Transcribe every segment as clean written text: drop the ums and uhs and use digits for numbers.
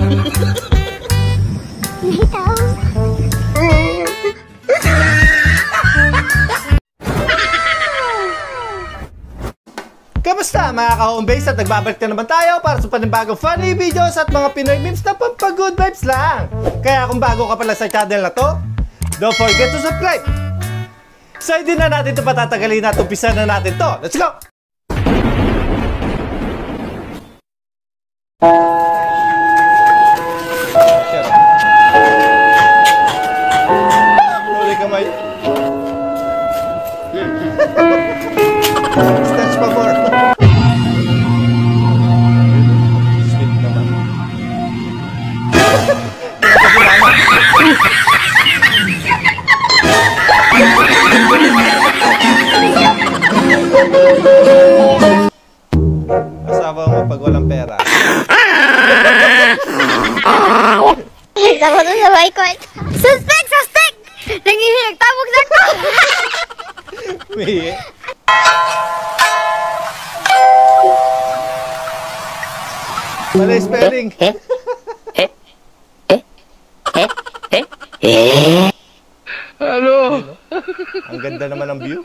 Kamusta mga ka-homebase at nagbabalik na naman tayo para sa panibagong funny videos at mga Pinoy memes na pampagood vibes lang. Kaya kung bago ka pala sa channel na to, don't forget to subscribe. So hindi na natin ito patatagalin at umpisa na natin to. Let's go! Huli kamay. Stretch pa more. Sweet naman. Asawa mo pag walang pera. Sama doon sa may court. Suspect! Suspect! Nagtabog na ko! May mali spelling. Ano? Ang ganda naman ng view.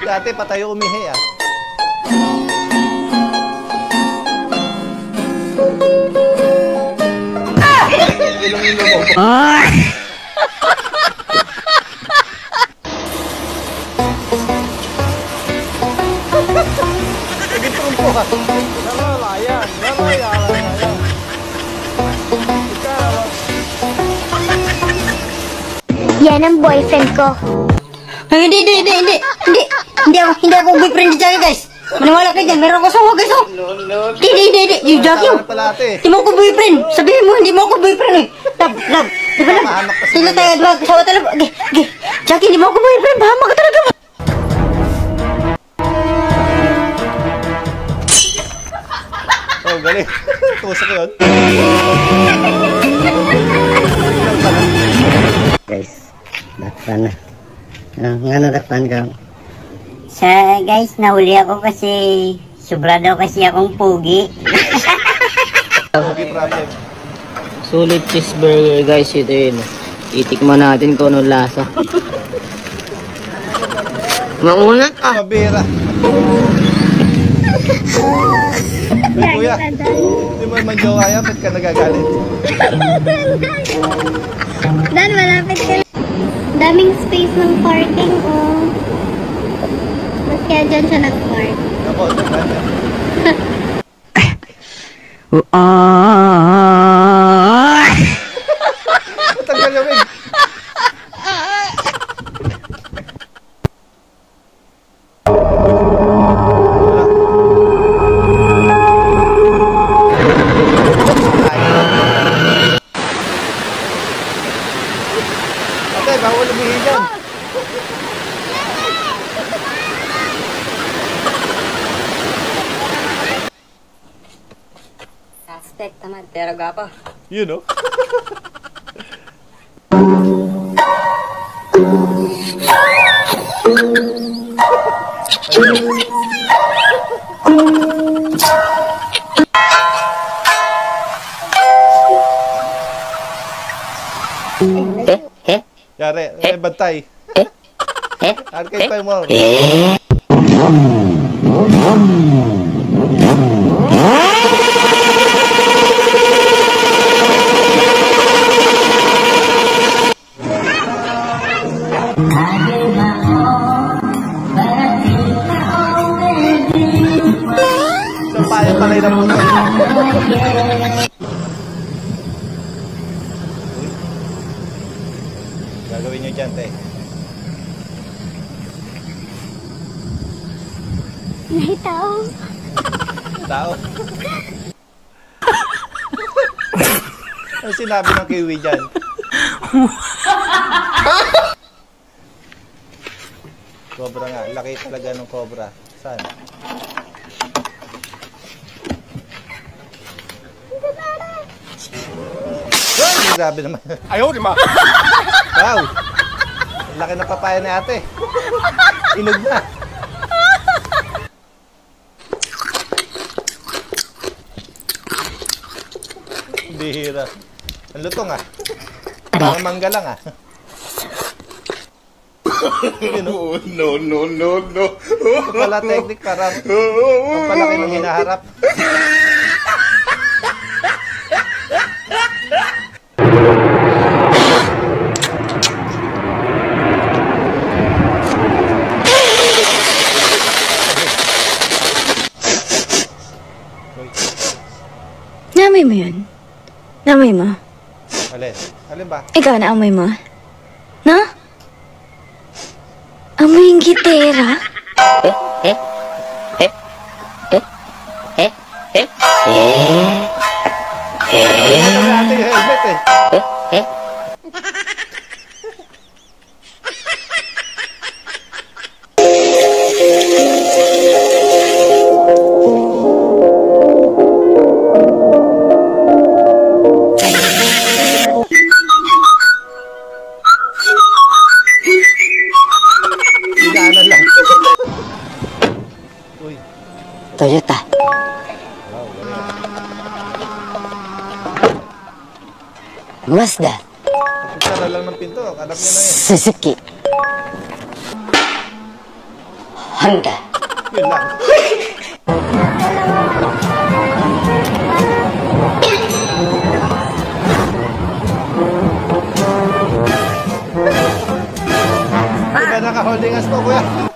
Dati pa tayo umihi ah. Ilong-ilong mo. Sige trumpo ka. Lamalayan. Yan ang boyfriend ko. Ay, hindi ako boyfriend ni Jackie, guys. Maniwala kayo dyan, meron ko sawa, guys, oh. Hindi, yung Jackie, hindi mo ako boyfriend. Sabihin mo, hindi mo ako boyfriend, eh. Love, di ba, love? Sila tayo, sawa talaga. Jackie, hindi mo ako boyfriend, bahama ka talaga. Oh, galing. Tusok yun. Guys, dakpan na. Nga dakpan ka. Guys, nahuli ako kasi sobra daw kasi akong pugi. Pogi problem. Sulit cheeseburger guys, ito yun. Itikman natin kung anong lasa. Maunat ah. Mabira. Ay, kuya, hindi mo naman jowa yan, ba't ka nagagalit? Dan, malapit ka. Daming space ng parking, oh. Mas kaya dyan siya nag-park. Ako, naman yan. Tanggal yung wig. Ate, bawal lumihin yan. Suspect naman, pero gapa. You know? Yari, may bantay. Arkay pa mo. Sampayan talay na puso. Gagawin nyo dyan, te. Nahitaw. Tao. Ano sinabi ng kiwi dyan? Cobra nga. Laki talaga ng cobra. Saan? Ay, grabe naman. Ayaw, di ma. Wow. Laki ng papaya ni ate. Inog na. Bihira. Ang lutong ah. Parang mangga lang ah. Oh, no, no, no, no. Ito pala technique parang palaki ng hinaharap. Naamoy mo yun? Naamoy mo? Alin? Alin ba? Ikaw, naamoy mo? No? Amoy yung gitera? Ito na ating helmet eh. Higaanan lang. Uy. Toyota. Mazda. Sara lang ng pinto. Alam niya na yun. Suzuki. Honda. Yun lang. Hindi ka naka-holding hands po, kuya.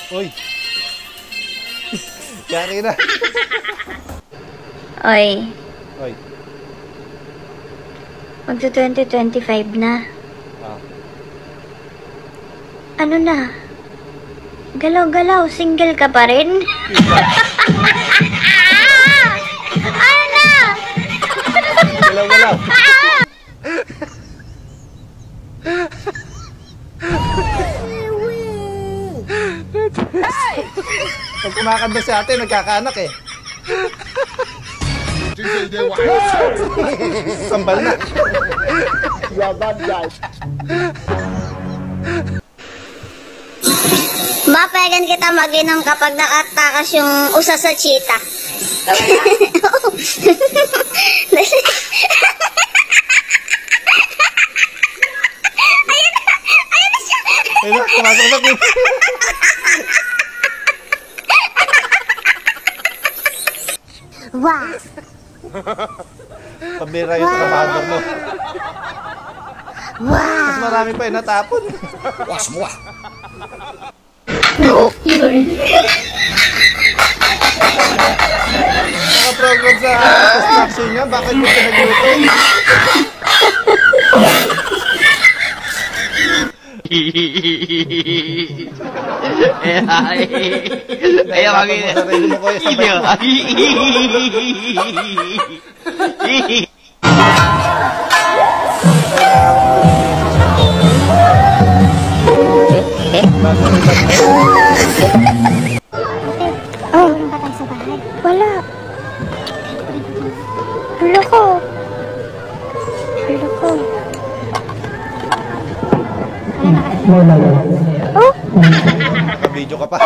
Uy. Yari na. Oy, Uy. magto 2025 na. Ah. Ano na? Galaw-galaw, single ka pa rin? Ano na? Galaw-galaw. Pag kumakanta si ate, nagkakaanak eh. Sambal na. Mapayagan kita mag-inom kapag nakatakas yung usa sa cheetah. Ayun na, pumasok sa tip. Wow! Pabira yung trabahador mo. Mas marami pa eh, natapon. Naka-program sa construction niya, bakit mo pinagluto? Ayaw Dapat mo sarili mo kuya sa bike mo. Oh, wala pa tayo sa bahay. Wala. Hulo ko. Hulo ko. Oh, Naka-video ka pa.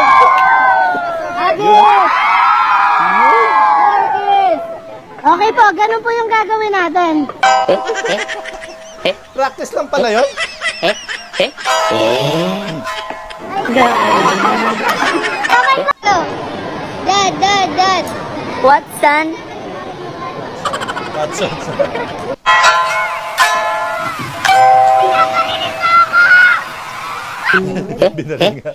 Okay po, ganun po yung gagawin natin. Practice lang pala yun. Okay po. Dad. what, son? That's it. Binaling nga.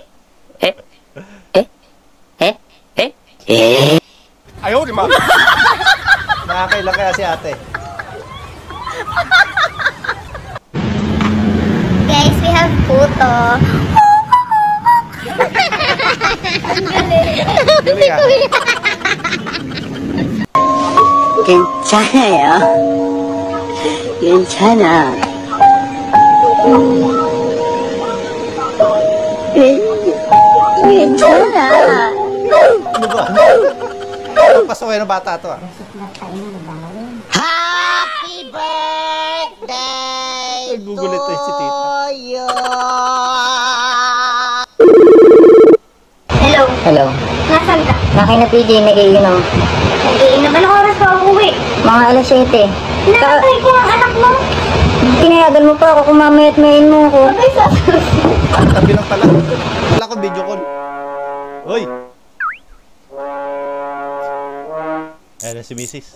Ayaw, di ma. Nakakailan kaya si ate. Guys, we have puto. Galing ah. 괜찮아요. 괜찮아. 괜찮아. Ano ba? Pasaway na bata to ah. Happy Nagugulit tayo si tita. Hello, Hello. nasan ka? Nakina PJ, nagiinom. Nagiinom. Anong oras ka uuwi? Mga alas 7. Nakatay ko ang anak mo. Tinayagan mo pa ako kung mamaya at mayin mo ako. Abay, sasabi. Tabi lang pala. Wala ko video call. Uy! Ayan na si Mrs.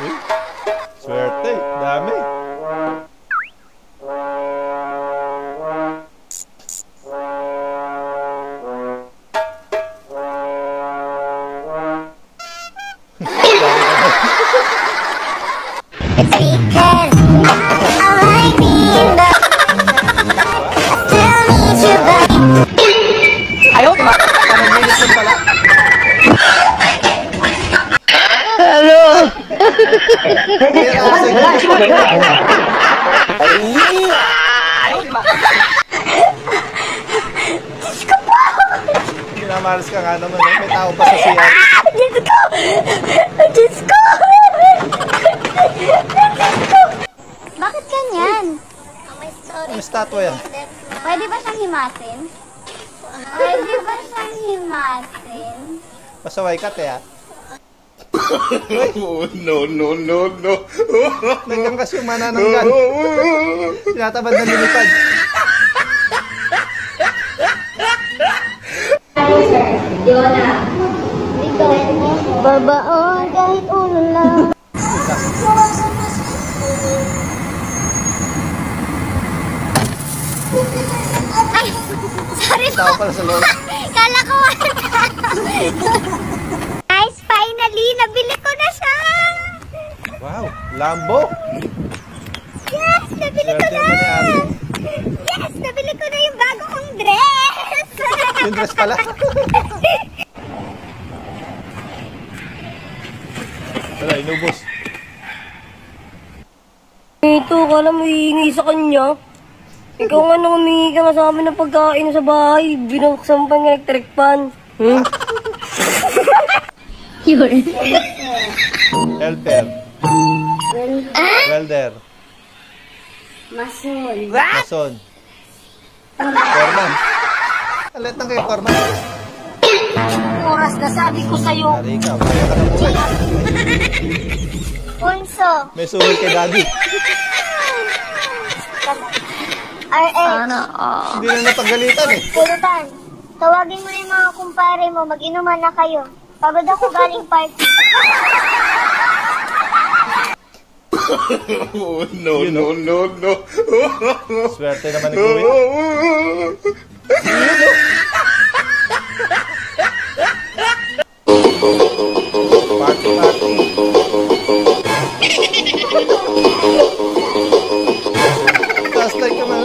Uy! Swerte! Dami! Pinamalas ka nga naman eh. May tao pa sa CR. Diyos ko! Diyos ko! Bakit ganyan? Ano statwa yan? Pwede ba siyang himasin? Pwede ba siyang himasin? Pasaway ka, te, ha? Oh, no, no, no, no. Naggang kasi yung manananggan. Tinatabad na lumipad. Babaon kahit ulo lang. Ay! Sorry po! Tao pala sa loob. Kala ko Guys, finally! Nabili ko na siya! Wow! Lambo! Yes! Nabili ko Swerte na! naman ni ate. Yes! Nabili ko na yung bago kong dress! Yung dress pala. Wala, inubos. Ito, kala mo hihingi sa kanya. Ikaw nga nang humingi ka nga sa amin ng pagkain sa bahay. Binuksan pa ng electric pan. Helper. Welder. Mason. Mason. Foreman. Alit ng kayo, Foreman. Oras na sabi ko sa'yo. Dari ka, kaya ka na buhay. Punso. May suhol kay daddy. RL. Hindi na napagalitan eh. Pulutan. Tawagin mo yung mga kumpare mo. Mag-inuman na kayo. Pagod ako galing party. Oh, no, no, no, no. Swerte naman ni Kuya. Party, party. Taas like ka man.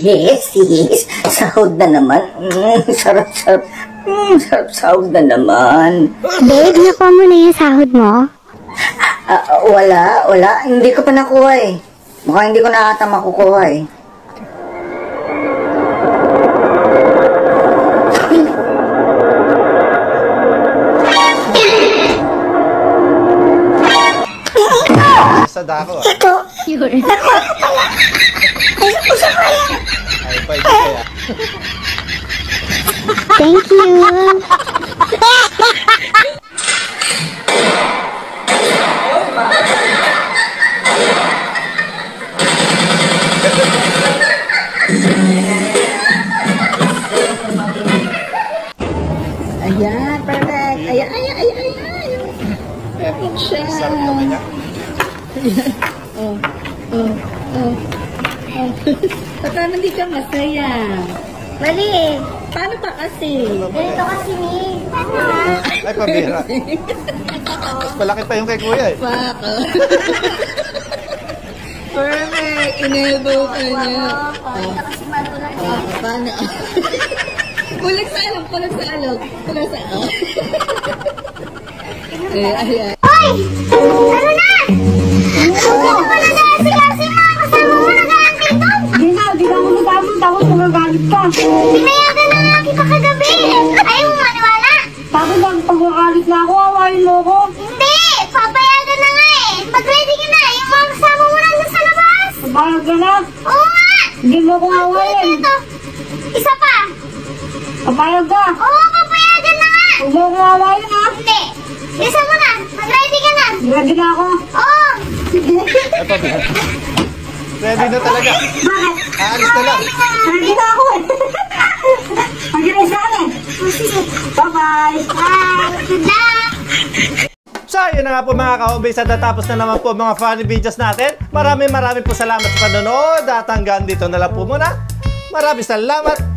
Yes, yes. Sahod na naman. Sarap, sarap. Sarap sahod na naman. Babe, nakuha mo na yung sahod mo? Wala. Hindi ko pa nakuha eh. Mukhang hindi ko na ata makukuha eh. Sa dako ah. Ay, pa ito kaya. Thank you. Ayan, perfect. Ayan. Perfect siya. Sarap naman niya. Paano hindi ka masaya? Mali eh. Paano pa kasi? Ganito kasi ni. Ay, pabira. Mas malaki pa yung kay Kuya eh. Pako. Perfect. Inelbow ka niya. Paano? Kulag sa alok, kulag sa alok. Kulag sa alok. Ayan. Hoy! Ano na? Ano mo na kasi mga kasama mo nagaan dito? Di na ako nagamit. Tapos magagalit ka. Pinayagan na nga kita kagabi. Ayaw mo maniwala. Tapos pag-agalit na ako, awayin mo ko. Hindi! Papayagan na nga eh. Mag-ready ka na. Yung mga kasama mo nandun sa labas. Papayag ka na. Oo nga! Hindi mo ko awayin. Ito. Isa pa. Papayag ka. Oo, papayagan na nga. Huwag mo ko awayin ha. Hindi. Isa mo na. Mag-ready ka na. Ready na ako. Oo. Ito, ready na talaga. Bakit? Aalis na lang. Ready na ako eh. Mag-ready sa akin. Bye-bye. Bye. Good luck. So, yun na nga po mga ka-homebase at natapos na naman po mga funny videos natin. Maraming po salamat sa panonood at hanggang dito na lang po muna. Maraming salamat.